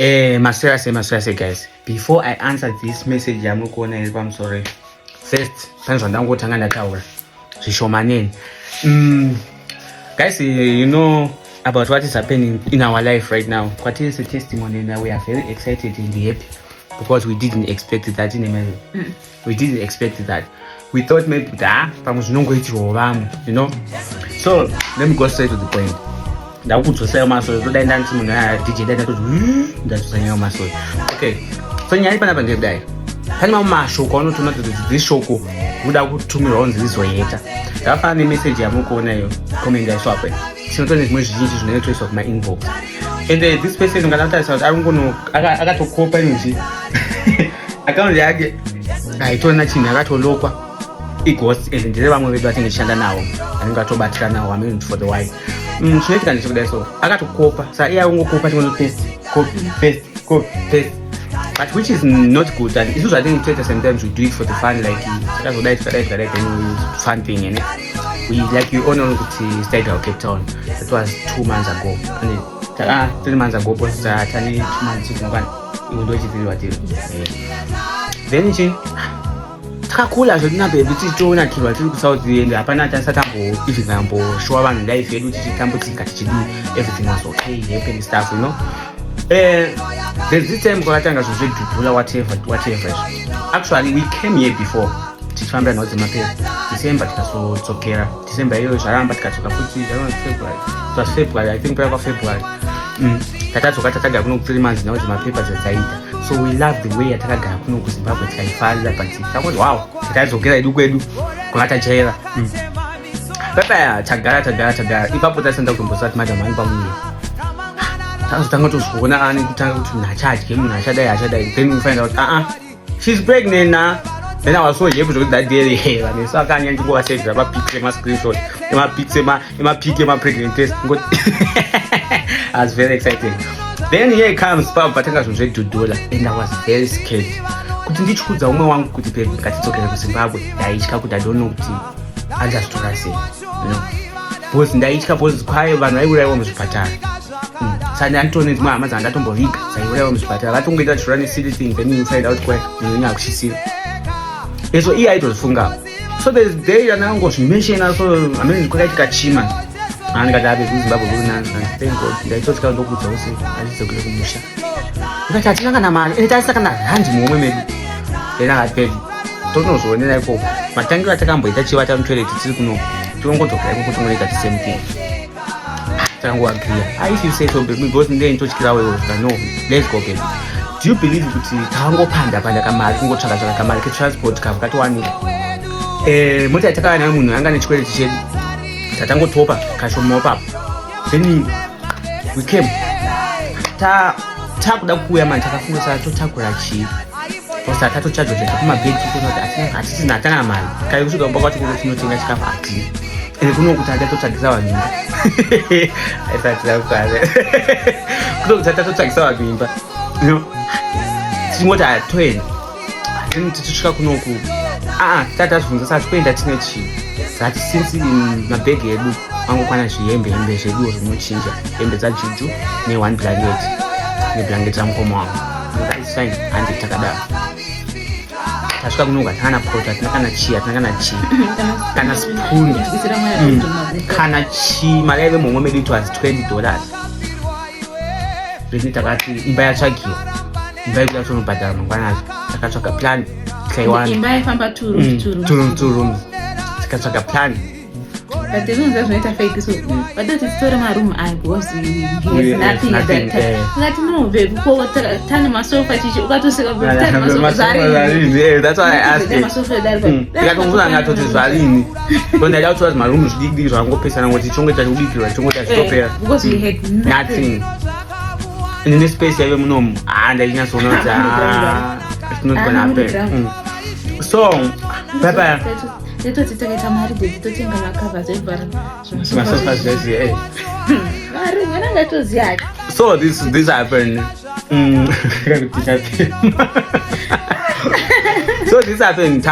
Maswera, guys. Before I answer this message, I'm sorry. First, thanks for that. Guys, you know about what is happening in our life right now. What is a testimony that we are very excited and happy because we didn't expect that in America. We didn't expect that. We thought maybe you know. So let me go straight to the point. That would say my soul. So then okay. So you have to die. Can my show to not this show would have to me on this way. That funny message I'm going to comment there shop. Sometimes it's much easier to the trace of my inbox. And this person I'm going to I got to cope with I can't I told nothing. I got to look. It was in the one we're getting Shanda now. And got to Batka now. I mean for the wife. So I got to cope. So I won't cope on the paste. But which is not good. And it's also I think sometimes we do it for the fun, like that's what that's fun thing, and we like you honor to stay out Cape Town. That was 2 months ago. And 3 months ago, but 2 months ago, even though it's then takakula zvina baby tichiona kirwa tiri kuSouth End hapana tasatambo example show vanhu life yedu tichitambudzika tichidi everything was okay happy and stuff, you know. There's this time kwakatanga zvezvedhudhula whatever. Actually we came here before tichifamba nhodzi mapera December tikazodzokera December iyoyo zvaramba tikadzoka futi February I think pera kwaFebruary tatadzoka tatagara kuno 3 months nhodzi mapepa dzadzaita. So we love the way atakagara kuno kuZimbabwe tikaifara but takoti wow tatadzokera edu kwedu kwakatajaira pepa tagara ipapo tasenda kutombosati madam ani pamuye tazotanga tozviona ani kutanga kuti nachadye munhu achadai then we find out she's pregnant now. Then I was so happy with that day here and so I can't go and say grab picture my screenshot my picture my pic my pregnant test. I was very excited. Then here comes Papa Patanga to $2 and I was very scared. Kuti ndichikudza umwe wangu kuti pe ngatidzokera kuZimbabwe ndaitya kuti I don't know kuti anjazvitora sei, you know, because ndaitya because kwaye vanhu vaiurayiwa muzvipatara. Saka ndantoni dzimwe hama dzanga ndatomboviga dzaiurayiwa muzvipatara vatongoita chirani silly thing then you find out kwaye nyanya kuchisira. So iye aitozvifunga. So there's day anangozvimeshena so amene kwakaitika chima andikati abe kuZimbabwe kuri nani thank God ndaitosvika ndokudza use achidzokera kumusha ndikati hatina kana mari ende taisa kana randi muomwe medu then akati pedi totonozvionera ikoko matangiro atakamboita chivata mutoilet tiri kuno tongodzokera ikoko tongoita the same thing takangoagria if you say so baby because ndee nitotyira wewe no let's go baby. Do you believe kuti takangopanda kamari kungotsvaka kamari ketransport kavu katiwanika mota yatakava nayo munhu anga nechikwereti chedu tatangotopa kashomawo papo then we came takuda kuuya mani takafunga saka totakura chii kosa tatochadzozeta kumabhegi tokonati hatisina hatana mari kai kusvika kumba kwati kuno tinotenga chikafu hatini ende kuno kuti atatotsvagisa vanhu imba aisatirakukare kuno kuti atatotsvagisa vanhu imba, you know. Tichingoti atoenda then tichisvika kunoku tatazvibvunza sati kuenda tine chii zati since mabhegi edu angokwana zvihembe zveduwo zvinochinja hembe dzajuju ne1 blanket neblanket ramukoma wangu is fine handi takadaro tasvika kunoku hatina kana poto hatina kana chii kana spoon kana chii mari yaive mumwe medu it was $20 then takati imba yatsvagiwa imba yekuda kutonobhadhara mangwanazvo takatsvaga plan tikaiwana imba yaifamba 2 rooms tikatsvaga plan but zvinoza zvinoita fake so vatoti titora maroom ayo because he has nothing at that time ngati no baby ko tane masofa chichi ukatoseka baby tane masofa zvarini that's why I asked masofa dari ndikatongoza ngatoti zvarini so ndaida kutora maroom zvidiki zvangopesana ngoti chongoita kudikirwa chongoita zvitopera because we had nothing in this space yaive munomu ndaichinyasoona kuti it's not gonna happen. So papa letoti takaita mari bhegi totenga makava zvevhara masofa zvese mari mwana ngatoziya. So this happened. So this happened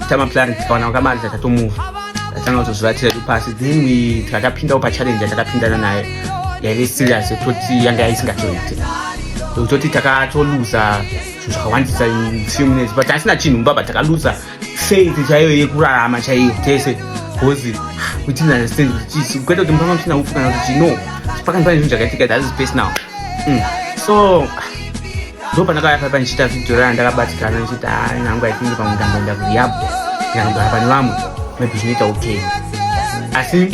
tamaplan tikaona kamari takatomuvha tatanga kutozvivatira pasi then takapindawo pachallenge yatakapindana nayo yaive serious toti yanga isingatoite utoti takatoluza zvakawandisa in few minutes but asina chinhu baba takaluza faith chaiyo yekurarama chaiyo tese because we didn't understand kwete kuti mupama musina ufu kana kuti no pakani pane zvinhu zvakaitika that is personal so ndo pandakauya papa ndichiita video raya ndakabatikana ndichiti nangu aitingi pamwe ndamboenda kurehab ndikandogara pane vamwe maybe zvinoita okay asi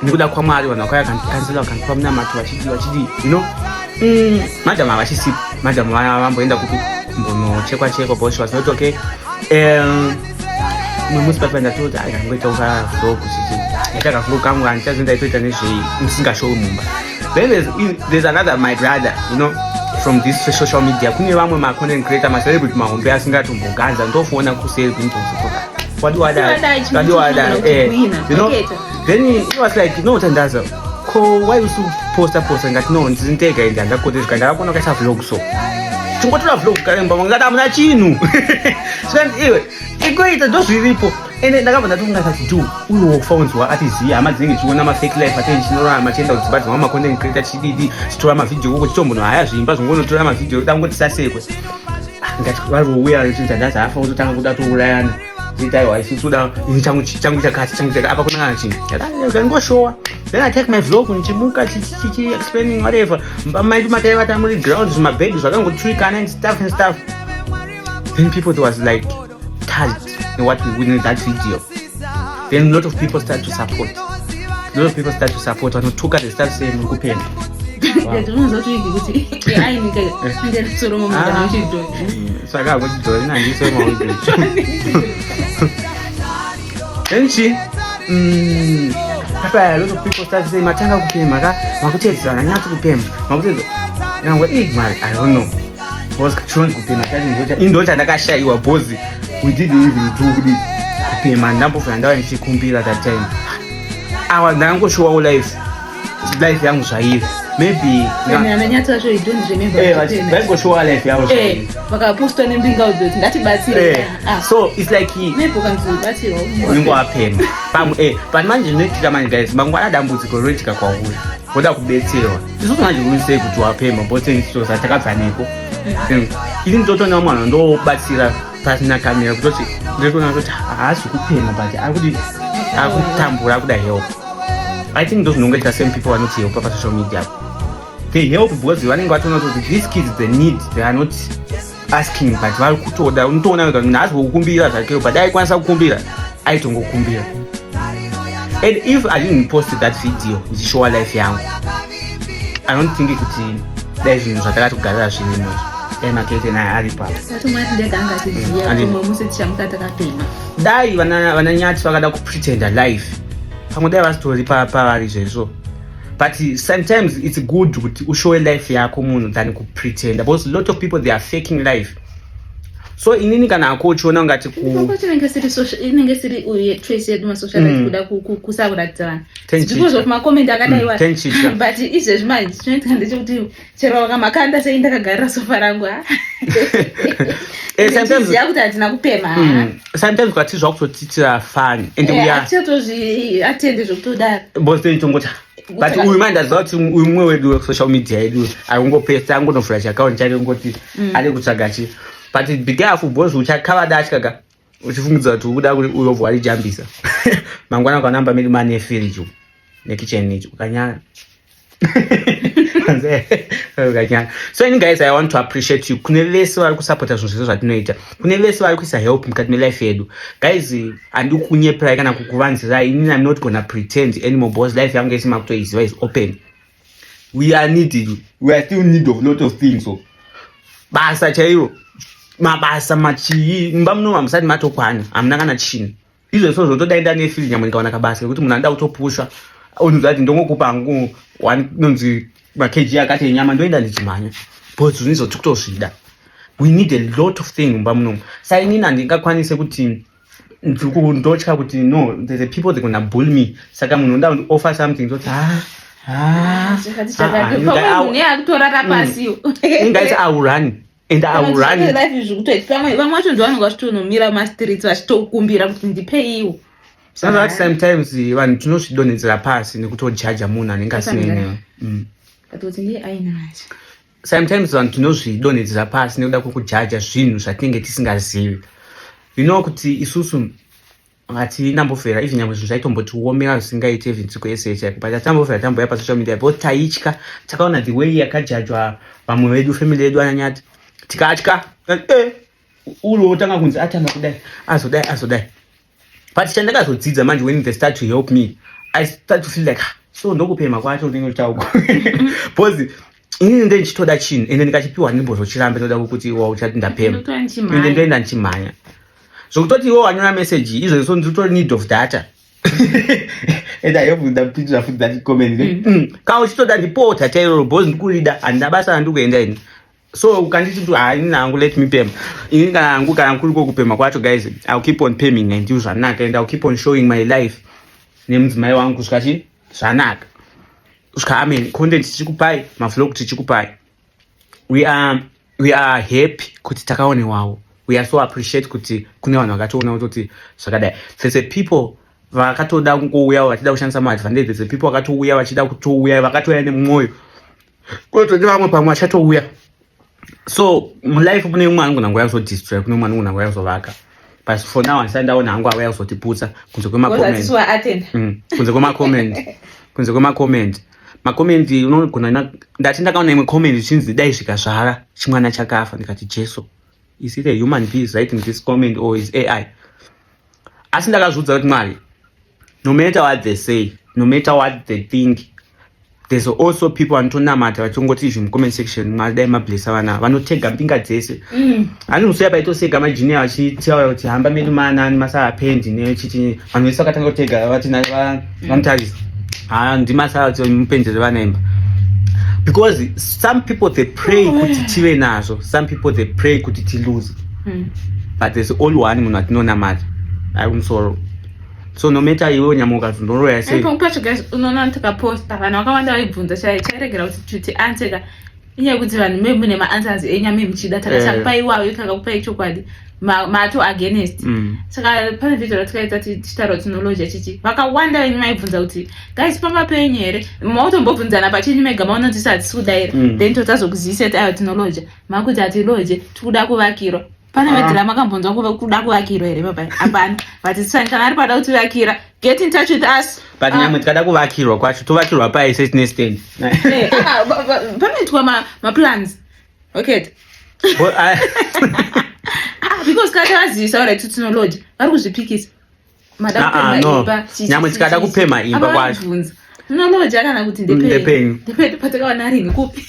nekuda kwaMwari vanhu vakauya vakandikanzela vakandipa munamato vachidi you know madam havachisipa madam vamboenda kuti mbonochekwa but she was not okay musi papa ndatoti ndangoita ukavlog ndaita kavlog kangu handichazoenda itoita nezvemusingashowi mumba. Then there's another my brother, you know, from this social media. Kune vamwe ma content creator, ma celebrity mahombe asingatomboganza ndofoona kuseri kunitozotoka. What do I you know? Then he was like, no, Tandaza, why you poster ngati no ndizinteka ende andakotezva ndakakona kaisa vlog so. Tungotora vlog karemba ngati amuna chinu. Sikuti iwe ikoita ndozviripo. Ende ndakabva ndatonga kuti do uyo phones atiziya amadzinge chiona ma fake life attention machenda kudzibadza mama content creator chididi chitora ma video kuti chombono haya zvimba zvongonotora ma video dangoti sasekwe ngati vari uya kuti ndaza afa kutotanga kuda tourayana zitaiwa isisuda changu chakati apa kunanga chini ngangoshowa then I take my vlog nichimuka chichi explaining whatever maidu mataiva tamuri ground my bed zvakangotrikana and stuff then people was like touched what we win in that video. Then a lot of people start to support. Vanotuka they start saying kupenda. Saka kuti na ndisema wewe. Then she a lot of people start saying matanga kupema ka makutedza nanyatsi kupema. Makutedza. Ngangwe I don't know. Was trying kupema kandi ndota ndakashaiwa bozi. We didn't even do kupema ndambofuna ndawa ndichikumbira that time. Ndangoshowa life yangu zvaivi. Maybe nanyatsa sho you don't remember. Ndangoshowa life yangu zvaivi. Vakaposta nembinga udoti ngatibatsire. So it's like maybe ukanzibatsira ungwapema. But manje ndinoita manje guys mangwana dambudziko roitika kwauri. Ngoda kubetserwa. Isusu manje kunisei kuti wapema bote ndicho satakabvaniko. Ili ndotona mwana ndobatsira pasina kamera kutoti ndikuona kuti haasi kupema but akutambura kuda help. I think those nonga same people are not help pa social media. They help because vanenge vatona kuti these kids they need, they are not asking but vari kutoda unotoona kuti nazi kukumbira zvake but aikwanisa kukumbira aitongokumbira. And if I didn't post that video ndichishova life yangu I don't think kuti dai zvinhu zvatakati kugarira zvinhu emakete naye ari papo. Dai vananyatsi vakada kupretenda life pamwe dai vasitori pavari izvezvo but sometimes it's good kuti ushowe life yako munhu than kupretenda because a lot of people they are faking life. So inini kana akochiona ngati inenge siri uye trace yedu masocial life kuda kusakuratidza because of makomenti akadaiwa but izvezvi manje chinoitika ndechekuti chero wakamakanda sei ndakagarira sofa rangu sometimes yakuti hatina kupema sometimes kwatizva kutotitira fun and we are atende zvokutodaro because tongota but uyu manje ndaziva kuti uyu mumwe wedu wesocial media yedu angongopesta angonofresh account chake ngoti ari kutsvaga chi. But be careful because uchakava dashkaga uchifungidza kuti ukuda kuti uyobva warijambisa mangwana kanamba miri mane efirijo nekitchen nicho ukanyara. So any guys I want to appreciate you. Kune vese vari kusupporta zvinhu zvese zvatinoita. Kune vese vari kuisa help mukati melife yedu. Guys handikunyepera kana kukuvanzirai. Inini I'm not gonna pretend anymore because life yangu isima kutoiziva is open. We are needed. We are still in need of a lot of things. So basa chaivo mabasa machii mba muno hamusati matokwana hamuna kana chini izvo so zvotodaenda nefili nyamwe ndikaona kabasa kuti munhu anoda kutopushwa unonzi ati ndongokupa hangu nonzi makeji akati enyama ndoenda ndichimhanya but zvinizvo tikutozvida. We need a lot of things mba muno sai inini handingakwanise kuti ndotya kuti no there's a people they gonna bully me saka munhu nda offer something ndoti guys I will run and I will run. Vamwe vacho ndovanonga vachitonomira mastreets vachitokumbira kuti ndipeiwo. Saka sometimes vanhu tinozvidonhedzera pasi nekutojaja munhu anenge asine katoti ndiye aina nacho sometimes vanhu tinozvidonhedzera pasi nekuda kwokujaja zvinhu zvatinenge tisingazivi. Kuti isusu hatinambofera even nyamwe zvinhu zvaitombotiomera zvisingaiti even tsiko yese chaiko, but hatambofera tamboya pasocial media because taitya. Takaona the way yakajajwa vamwe vedu family yedu anyanyati tikatya uriwo tanga kunzi atanga kudai azodai. But chandakazodzidza manje when they start to help me, I start to feel like so ndokupema kwacho ndinenge chauko because inini ndichitoda chinhu ende ndikachipiwa ndimbozochirambe ndoda kuti uchati ndapema ende ndoenda ndichimhanya zvokutoti iwo wanyora message izvo nditori need of data and I hope ndapitira futi that comment kana uchitoda report chairo because ndikurida handina basa randikuenda ini. So ukanditi tu inini hangu let me pema inini kana kuri kokupema kwacho guys, I'll keep on paying and do zvanaka and I'll keep on showing my life nemudzimai wangu kusvika zvanaka kusvika amen content tichikupai mavlog tichikupai. We are happy kuti takaonewawo. We are so appreciate kuti kune vanhu vakatoona kuti zvakadai. There's a people vakatoda kungouya vachida kushandisa maadvantage. There's a people vakatouya vachida kutouya vakatouya nemwoyo kutoti vamwe pamwe vachatouya. So mulife kune mumwe anogona nguva kuzodestroy, kune mumwe anogona nguva kuzovaka. But for now handisati ndaona hangu avaya kuzotiputsa kunze kwemakomment. Makomment unogona ndati ndakaona imwe comment ichinzi dai zvikazvara chimwana chakafa, ndikati Jesu, is it a human being writing this comment or is AI? Asi ndakazvidza kuti Mwari, no matter what they say, no matter what they think, there's also people vanotonamata vachingoti izvi mucomment section. Mwari dai mablessa vana vanotega mbinga dzese. Anozoya paitosega majunior vachitaura kuti hamba medu manani masahapendi nechiti vanhu vese vakatanga kutega vati vanotarisa ndimasaa kuti mupendere vana imba. Because some people they pray kuti tive nazvo, some people they pray kuti tilose, but there's only one munhu atinonamata aikumsoro. So no matter iwe nyamuka ndoroya sei pacho guys unoona ndikaposta vanhu vakawanda vaibvunza chairegera kuti answer inyaya kuti vanhu mune maanswers enyame muchida takasakupai iwayo takakupai chokwadi mato against. Saka pane video ratikaita tichitaura technology chichi vakawanda venyu maibvunza kuti guys pamba penyu here mautombobvunzana pachenyu mega maona tisati kudaira then totazokuzivisa kuti ayo technology makuti atiloje tikuda kuvakirwa. Pane vedhira makambonzwa kuda kuvakirwa here baba? Hapana. But tisani kana ari pada kuti vakira, get in touch with us. But nyamwe tikada kuvakirwa kwacho tovakirwa paise tine stand. Panoitwa maplans. Okay. Because kata vazivisa ora technology vari kuzvipikisa. Nyamwe tikada kupema imba kwacho. Technology akana kuti ndepeni patakaona rini kupi.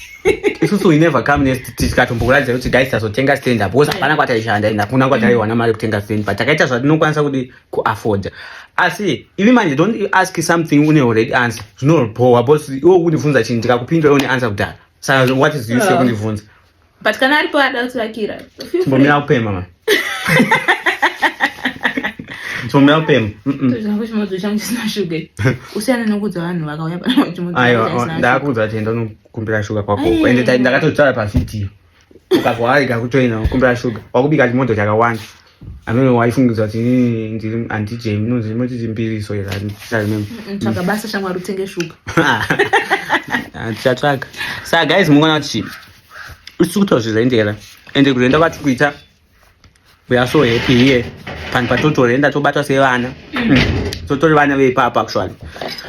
Isusu we never come next tikatombokuratidza kuti guys tazotenga stand up because hapana kwataishanda ina kuna kwataiwana mari kutenga stand but takaita zvatinokwanisa kuti kuafford. Asi ivi manje don't ask something une already answer zvinobhowa because iwe kundibvunza chinhu ndikakupindura une answer kudhara. Saka what is use kundibvunza? But kana aripo ada kuti vakira timbomira kupema man. Timbomira kupema tozvangu chimodzo changu chisina shuga usiyana nokudza vanhu vakauya pana chimodzo. Aiwa ndakuudza kuti enda unokumbira shuga kwako ende ndakatotaura pavidhiyo ukagwarika kutoina kumbira shuga wakubika chimodzo chakawanda. Amene waifungidza kuti ndiri andije munonzi motiti mbiriso here tsvaga basa shamwari utenge shuga tichatsvaga. Saka guys mungoona kuti isikuto zvizaendera ende kuenda kwati kuita we are so happy here pani patotorenda tobatwa sevana totori vana veipapa actually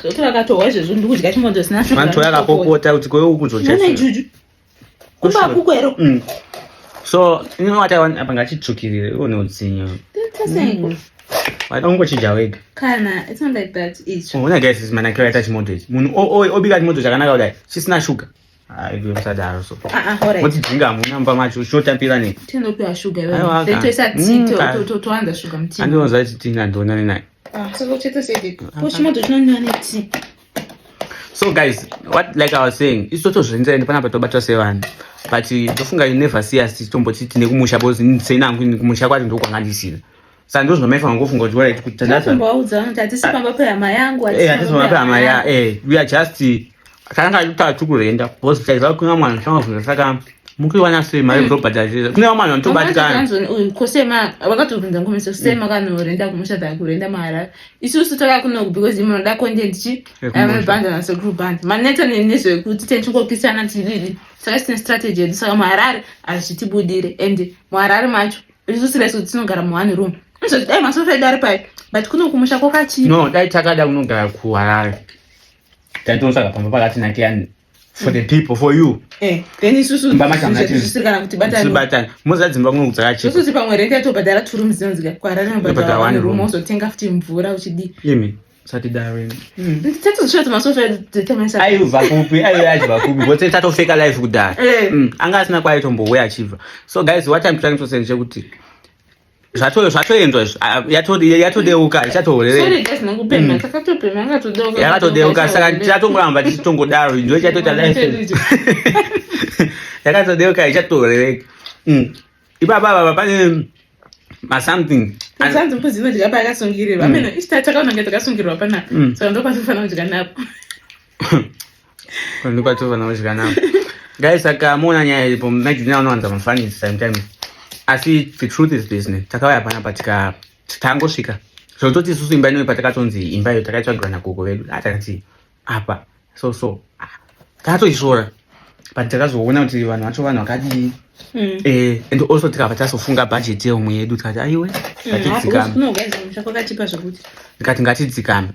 totorakatohwa izvezvo ndikudya chimodzo sina shuga vantu vakakokota kuti kwewe ukuzocha juju kumba kukwero. So you know what I want apa ngachitsukirire one udzinyo tasengo watongochija wega kana it's not like that it's una guys is manakira ita chimodzo ichi munhu obika chimodzo chakanaka kudai chisina shuga aiwe musadaro so alright moti dzinga muna mba macho shotapira ne tinopiwa shuga wewe then toisa tito toanza shuga mtini andinoza kuti tina ndona nai so chete sediko pochimodzo chinonywa neti. So guys, what like I was saying, it's toto zvenza ende pana patobatwa sevanhu. But tofunga you never see us tomboti tine kumusha because ndiseinangu ni kumusha kwati ndokwangandisira. Saka ndozvo maifa ngofunga kuti wale kuti tandasa. Mbauza kuti atisipamba pa hama yangu atisipamba pa hama ya we are just kana tukurenda because like vakunga mwana shanga funga saka mukiwana sema robhataziza kune vamwana vanotobatikana kusema vakatopinza nkomeso kusema kanorenda kumushadha kurenda maharare isusu takakunoku because munoda content chi amebhanda nasegroup band maneta nezvekuti tenchingokisana tiriri saka tine strategy yedu saka maharare hazvitibudire and muharare macho isusu resu tinogara mu1 room izvoti dai masofa edu ari pai but kunokumusha kwakachipa no dai takada kunogara kuharare taitosaka pamba pakati nakiyani for the people, for you. Then isusu zvisirikana kuti batani muzadzimba kuno kudzakachipa isusu pamwe rent yatobhadhara 2 rooms dzinonzika kwarara nobhadhara 1 room uzotenga futi mvura uchidi imi sati darling tatozvisvati masofa detemesa aibva kupi aibva kupi bote tatofeka life kudhara anga asina kwaitombouya achibva. So guys, what I'm trying to say ndechekuti zvatoenzwa yatodeuka yakatodeuka saka tichatongoramba tichitongodaro ndo chatoita life yakatodeuka ichatorereka ipapa pane something mpuzinodyika paakasungirwa ameno ichitatakanonge takasungirwa panapa saka ndokwatofana kudya napo ndokwatofana kudya napo guys. Saka muona nyaya iripo magazine anowanza mafanisi sometimes asi the truth is business. Takauya panapa takangosvika zvototi isusu imba inoipa takatonzi imba iyo takaitsvagirwa nagogo vedu atakati apa so takatoishora but takazoona kuti vanhu vacho vanhu vakadii and also tikabva tazofunga bhajeti yeumwe yedu tikati aiwe tikati ngatidzikame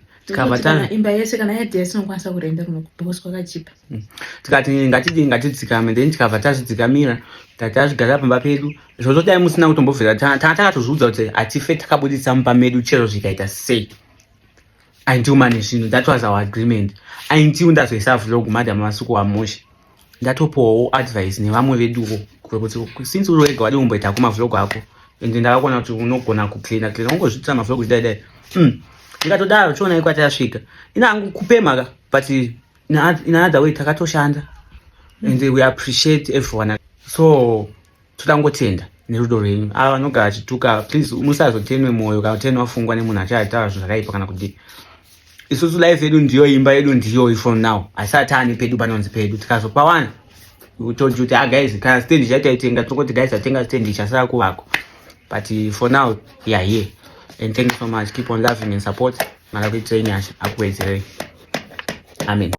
imba yese kana yadhesi inokwanisa kurenda because kwakachipa tikati ngatidzikame then tikabva tazvidzikamira tatazvigara pamba pedu zvotodai musina kutombobvira takatozviudza kuti hatife takabudisa mumba medu chero zvikaita sei aindiumane zvinhu. That was our agreement. Aindiu ndazoisa vlog madam masuku wamusha ndatopowo advice nevamwe veduwo kuti since uri wega wadi kumboita kumavlog ako ende ndakakona kuti unogona kucleana ungozvitira mavlog zvidaidai ndikatodaro chiona ikwati yasvika inangu kupemaka but in another way takatoshanda and we appreciate everyone. So todangotenda nerudo rwenyu ava vanogara achituka please musazotenwe mwoyo kana kutenwa wafungwa nemunhu achataura zvinhu zvakaipa kana kudii. Isusu life yedu ndiyo, imba yedu ndiyo for now. Asati ani pedu panonzi pedu tikazopa one we told you guys kana stand chataitenga tokoti guys atenga stand chasara kuvako but for now yeah and thank you so much. Keep on loving and support. Malawi train akuwezerei. Amen.